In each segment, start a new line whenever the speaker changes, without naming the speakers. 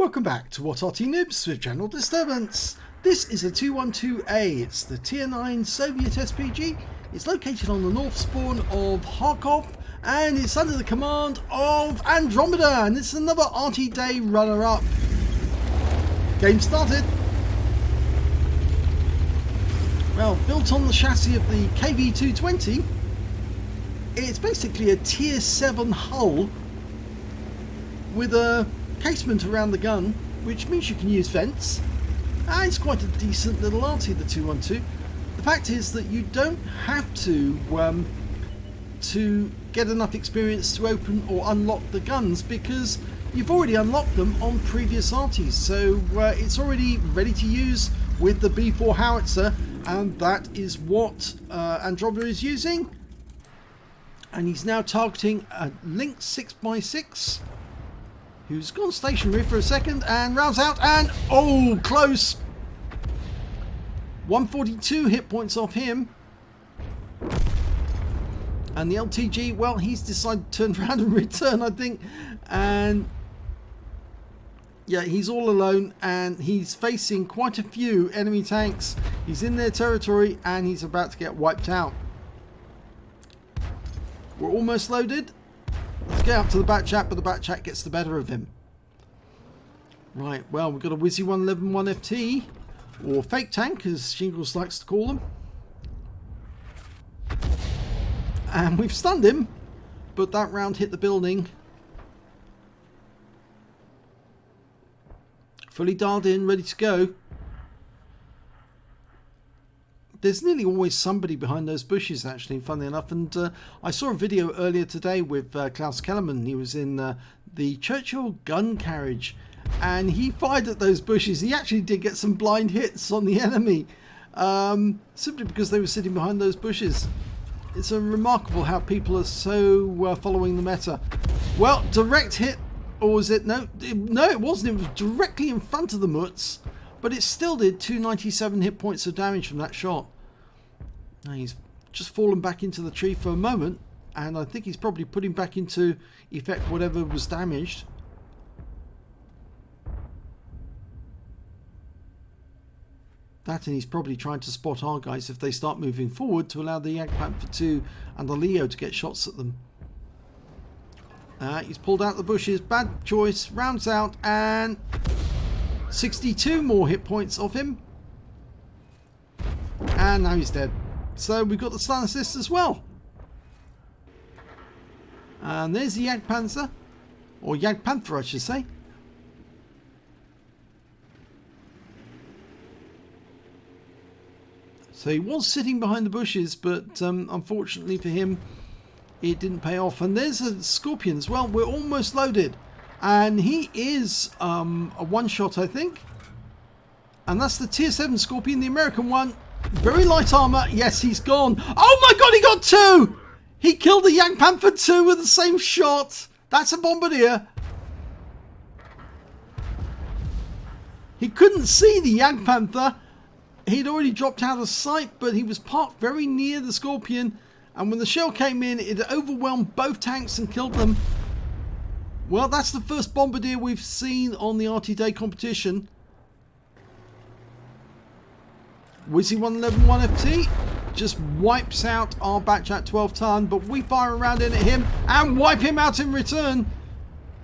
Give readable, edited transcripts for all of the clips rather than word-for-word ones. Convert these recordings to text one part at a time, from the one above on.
Welcome back to What Arty Noobs with General Disturbance. This is a 212A. It's the Tier 9 Soviet SPG. It's located on the north spawn of Kharkov and it's under the command of Andromeda, and it's another Arty Day runner-up. Game started. Well, built on the chassis of the KV-220, it's basically a Tier 7 hull with a casement around the gun, which means you can use vents. It's quite a decent little arty, the 212. The fact is that you don't have to get enough experience to open or unlock the guns, because you've already unlocked them on previous arties. So it's already ready to use with the B4 howitzer, and that is what Andromeda is using. And he's now targeting a Link 6x6. Who's gone stationary for a second and rounds out, and oh, close. 142 hit points off him. And the LTG, well, he's decided to turn around and return, I think. And yeah, he's all alone and he's facing quite a few enemy tanks. He's in their territory and he's about to get wiped out. We're almost loaded. Let's get up to the bat chat, but the bat chat gets the better of him. Right, well, we've got a Wizzy 111 1FT, or fake tank, as Shingles likes to call them. And we've stunned him, but that round hit the building. Fully dialed in, ready to go. There's nearly always somebody behind those bushes, actually, funnily enough. And I saw a video earlier today with Klaus Kellerman. He was in the Churchill gun carriage, and he fired at those bushes. He actually did get some blind hits on the enemy, simply because they were sitting behind those bushes. It's remarkable how people are so following the meta. Well, direct hit, or was it? No, it wasn't. It was directly in front of the Mutz. But it still did 297 hit points of damage from that shot. Now he's just fallen back into the tree for a moment, and I think he's probably putting back into effect whatever was damaged. That, and he's probably trying to spot our guys if they start moving forward, to allow the Jagdpanther 2 and the Leo to get shots at them. He's pulled out the bushes. Bad choice. Rounds out, and 62 more hit points off him, and now he's dead. So we've got the stun assist as well, and there's the Jagdpanzer, or Jagdpanther I should say. So he was sitting behind the bushes, but unfortunately for him it didn't pay off. And there's a Scorpion as well. We're almost loaded. And he is a one-shot, I think. And that's the Tier 7 Scorpion, the American one. Very light armor. Yes, he's gone. Oh my god, he got two! He killed the Jagdpanther 2 with the same shot. That's a bombardier. He couldn't see the Jagdpanther. He'd already dropped out of sight, but he was parked very near the Scorpion. And when the shell came in, it overwhelmed both tanks and killed them. Well, that's the first bombardier we've seen on the Arty Day Competition. Wizzy 111 1FT just wipes out our batch at 12 ton, but we fire a round in at him and wipe him out in return.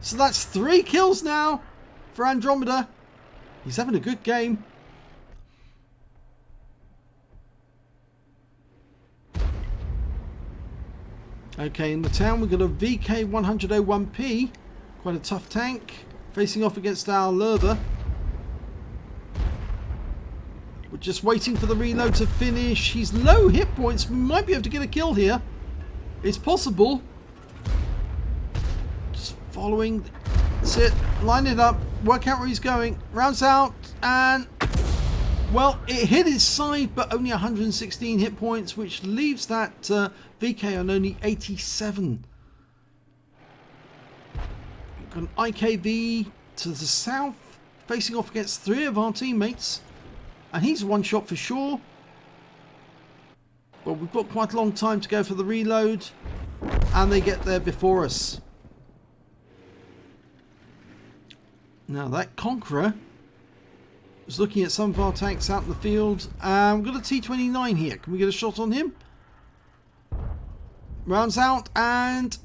So that's 3 kills now for Andromeda. He's having a good game. Okay, in the town we've got a VK101P. Quite a tough tank, facing off against our Lerva. We're just waiting for the reload to finish. He's low hit points. We might be able to get a kill here. It's possible. Just following. That's it. Line it up. Work out where he's going. Rounds out. And, well, it hit his side, but only 116 hit points, which leaves that VK on only 87. Got an IKV to the south, facing off against 3 of our teammates, and he's one shot for sure. But we've got quite a long time to go for the reload, and they get there before us. Now that Conqueror is looking at some of our tanks out in the field. We've got a T-29 here. Can we get a shot on him? Rounds out and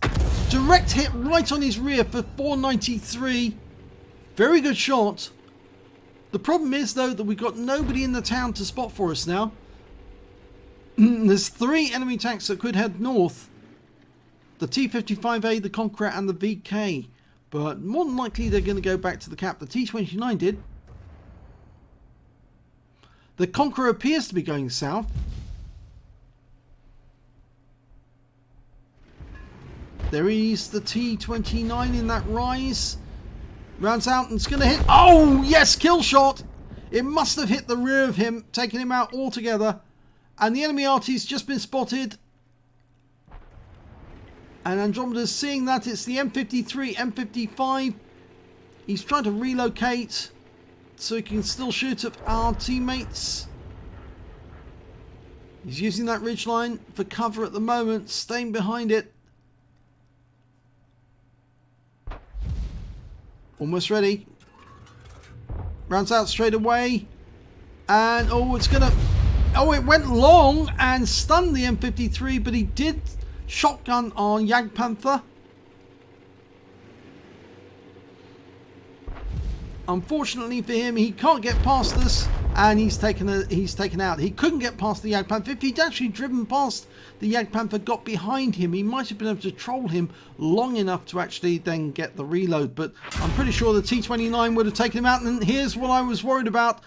direct hit right on his rear for 493. Very good shot. The problem is though that we've got nobody in the town to spot for us now. There's 3 enemy tanks that could head north. The T-55A, the Conqueror and the VK. But more than likely they're going to go back to the cap. The T-29 did. The Conqueror appears to be going south. There is the T-29 in that rise. Rounds out and it's going to hit. Oh, yes, kill shot. It must have hit the rear of him, taking him out altogether. And the enemy Arty's just been spotted. And Andromeda's seeing that. It's the M53, M55. He's trying to relocate so he can still shoot at our teammates. He's using that ridgeline for cover at the moment, staying behind it. Almost ready. Rounds out straight away. And oh, it's gonna... Oh, it went long and stunned the M53, but he did shotgun on Jagdpanther. Unfortunately for him, he can't get past us, and he's taken out. He couldn't get past the Jagdpanther. If he'd actually driven past the Jagdpanther, got behind him, he might have been able to troll him long enough to actually then get the reload. But I'm pretty sure the T-29 would have taken him out. And here's what I was worried about.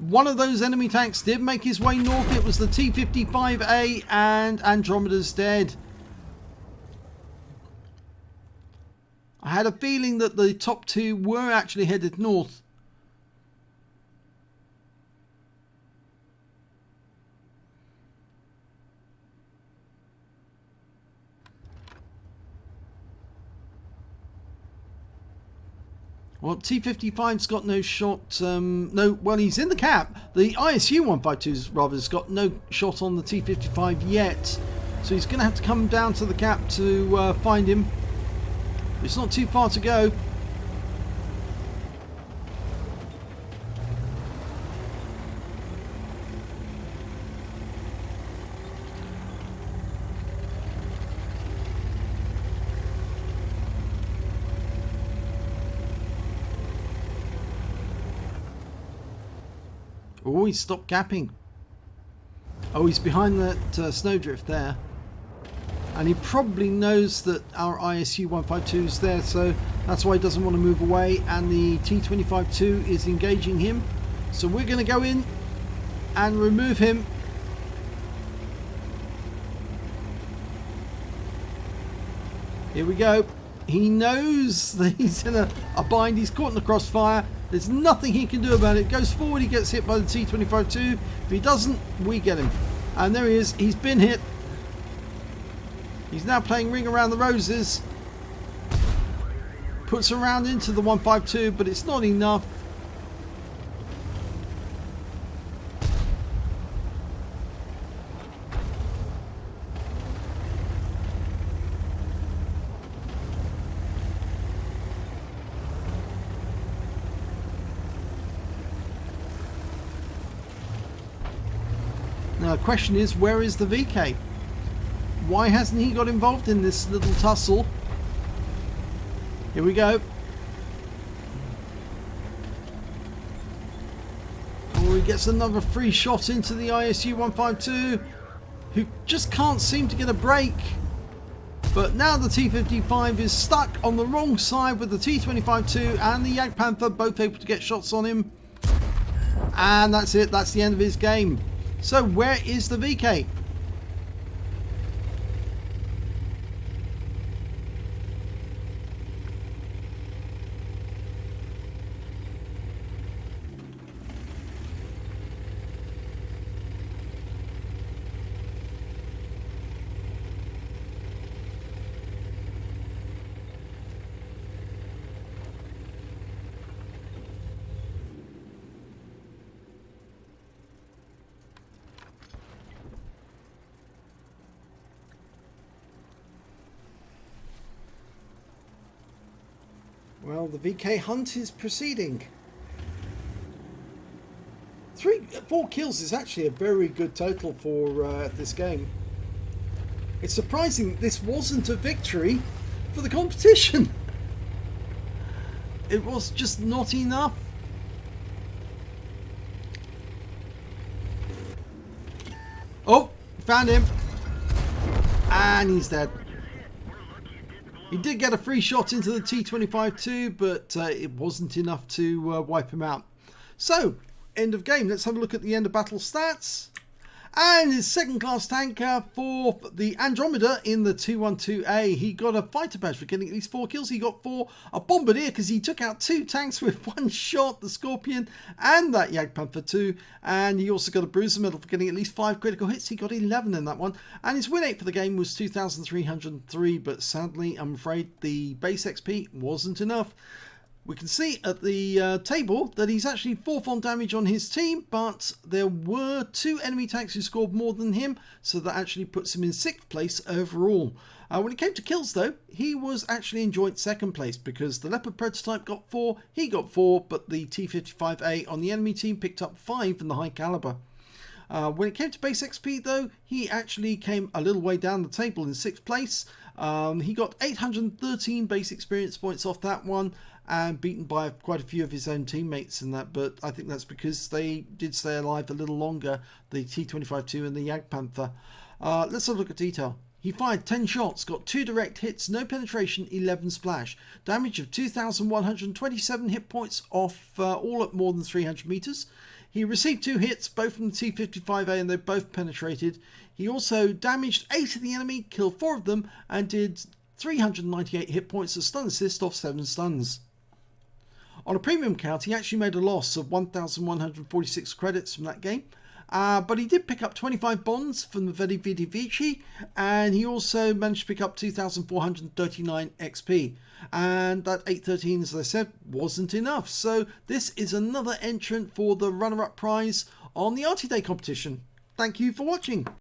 One of those enemy tanks did make his way north. It was the T-55A, and Andromeda's dead. I had a feeling that the top 2 were actually headed north. Well, T-55's got no shot. No, well, he's in the cap. The ISU 152's rather has got no shot on the T-55 yet. So he's going to have to come down to the cap to find him. It's not too far to go. Oh, he stopped capping. Oh, he's behind that snowdrift there. And he probably knows that our ISU 152 is there, so that's why he doesn't want to move away. And the T-25-2 is engaging him. So we're going to go in and remove him. Here we go. He knows that he's in a bind. He's caught in the crossfire. There's nothing he can do about it. Goes forward, he gets hit by the T-25-2. If he doesn't, we get him. And there he is. He's been hit. He's now playing Ring Around the Roses. Puts a round into the 152, but it's not enough. Now the question is, where is the VK? Why hasn't he got involved in this little tussle? Here we go. Oh, he gets another free shot into the ISU 152, who just can't seem to get a break. But now the T-55 is stuck on the wrong side with the T-25-2 and the Jagdpanther, both able to get shots on him. And that's it. That's the end of his game. So where is the VK? Well, the VK hunt is proceeding. 4 kills is actually a very good total for this game. It's surprising this wasn't a victory for the competition. It was just not enough. Oh, found him. And he's dead. He did get a free shot into the T25 too, but it wasn't enough to wipe him out. So, end of game. Let's have a look at the end of battle stats. And his second class tanker for the Andromeda in the 212A. He got a fighter badge for getting at least 4 kills. He got 4, a bombardier because he took out 2 tanks with 1 shot, the Scorpion and that Jagdpanther 2. And he also got a bruiser medal for getting at least 5 critical hits. He got 11 in that one. And his win rate for the game was 2,303. But sadly, I'm afraid the base XP wasn't enough. We can see at the table that he's actually 4th on damage on his team, but there were 2 enemy tanks who scored more than him, so that actually puts him in 6th place overall. When it came to kills though, he was actually in joint 2nd place because the Leopard prototype got 4, he got 4, but the T55A on the enemy team picked up 5 in the high caliber. When it came to base XP though, he actually came a little way down the table in 6th place. He got 813 base experience points off that one, and beaten by quite a few of his own teammates in that, but I think that's because they did stay alive a little longer, the T25-2 and the Jagdpanther. Let's have a look at detail. He fired 10 shots, got 2 direct hits, no penetration, 11 splash. Damage of 2,127 hit points off all at more than 300 meters. He received 2 hits, both from the T55A, and they both penetrated. He also damaged 8 of the enemy, killed 4 of them, and did 398 hit points of stun assist off 7 stuns. On a premium count, he actually made a loss of 1,146 credits from that game. But he did pick up 25 bonds from the Vedi Vidi Vici, and he also managed to pick up 2,439 XP. And that 813, as I said, wasn't enough. So this is another entrant for the runner-up prize on the Arty Day competition. Thank you for watching.